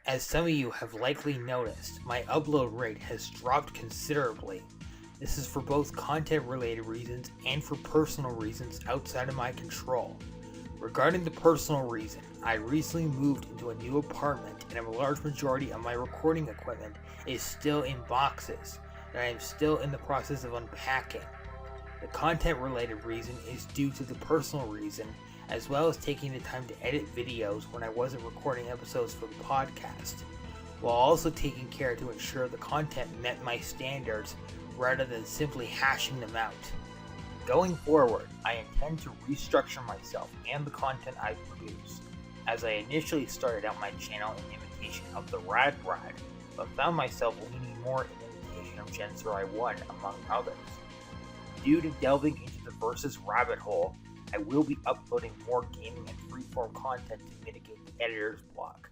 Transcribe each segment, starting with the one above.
As some of you have likely noticed, my upload rate has dropped considerably. This is for both content related reasons and for personal reasons outside of my control. Regarding the personal reason, I recently moved into a new apartment and a large majority of my recording equipment is still in boxes, and I am still in the process of unpacking. The content related reason is due to the personal reason, as well as taking the time to edit videos when I wasn't recording episodes for the podcast, while also taking care to ensure the content met my standards rather than simply hashing them out. Going forward, I intend to restructure myself and the content I produce, as I initially started out my channel in imitation of the Rad, but found myself leaning more in imitation of Genserai 1 among others. Due to delving into the Versus rabbit hole, I will be uploading more gaming and freeform content to mitigate the editor's block.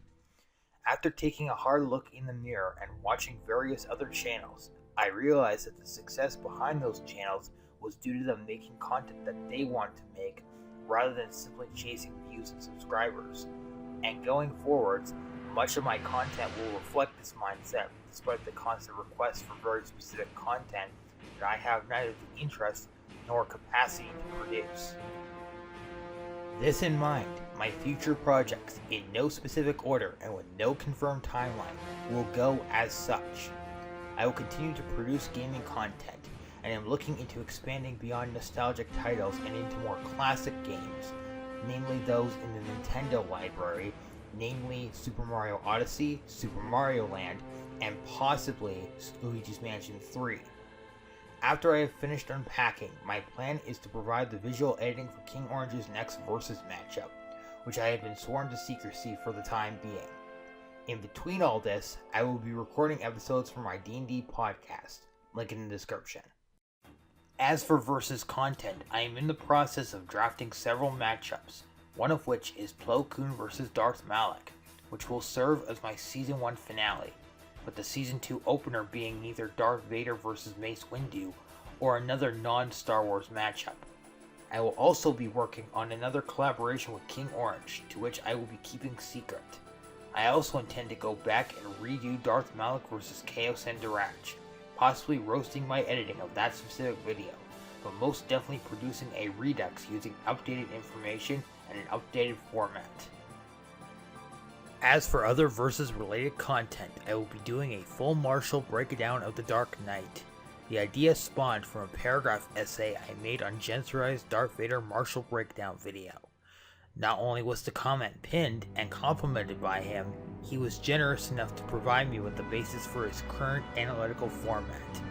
After taking a hard look in the mirror and watching various other channels, I realized that the success behind those channels was due to them making content that they want to make rather than simply chasing views and subscribers. And going forwards, much of my content will reflect this mindset despite the constant requests for very specific content that I have neither the interest nor capacity to produce. This in mind, my future projects, in no specific order and with no confirmed timeline, will go as such. I will continue to produce gaming content, and am looking into expanding beyond nostalgic titles and into more classic games, namely those in the Nintendo library, namely Super Mario Odyssey, Super Mario Land, and possibly Luigi's Mansion 3. After I have finished unpacking, my plan is to provide the visual editing for King Orange's next Versus matchup, which I have been sworn to secrecy for the time being. In between all this, I will be recording episodes for my D&D podcast, link in the description. As for Versus content, I am in the process of drafting several matchups, one of which is Plo Koon vs Darth Malak, which will serve as my Season 1 finale, with the Season 2 opener being either Darth Vader vs Mace Windu or another non-Star Wars matchup. I will also be working on another collaboration with King Orange, to which I will be keeping secret. I also intend to go back and redo Darth Malak vs Chaos and Dirach, possibly roasting my editing of that specific video, but most definitely producing a redux using updated information and an updated format. As for other Versus related content, I will be doing a full Martial breakdown of the Dark Knight. The idea spawned from a paragraph essay I made on Genserai's Darth Vader Martial breakdown video. Not only was the comment pinned and complimented by him, he was generous enough to provide me with the basis for his current analytical format.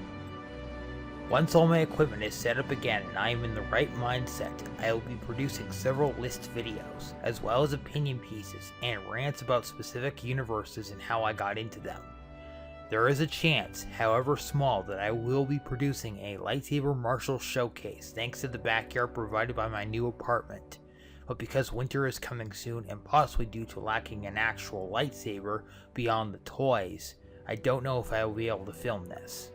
Once all my equipment is set up again and I am in the right mindset, I will be producing several list videos, as well as opinion pieces and rants about specific universes and how I got into them. There is a chance, however small, that I will be producing a lightsaber martial showcase thanks to the backyard provided by my new apartment. But because winter is coming soon and possibly due to lacking an actual lightsaber beyond the toys, I don't know if I will be able to film this.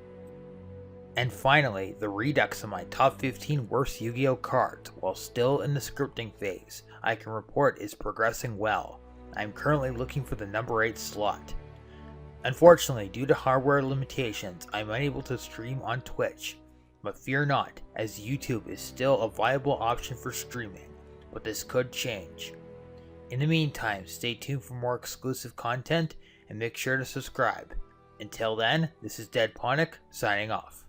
And finally, the redux of my top 15 worst Yu-Gi-Oh cards, while still in the scripting phase, I can report is progressing well. I am currently looking for the number 8 slot. Unfortunately, due to hardware limitations, I am unable to stream on Twitch, but fear not, as YouTube is still a viable option for streaming, but this could change. In the meantime, stay tuned for more exclusive content and make sure to subscribe. Until then, this is Deadponic signing off.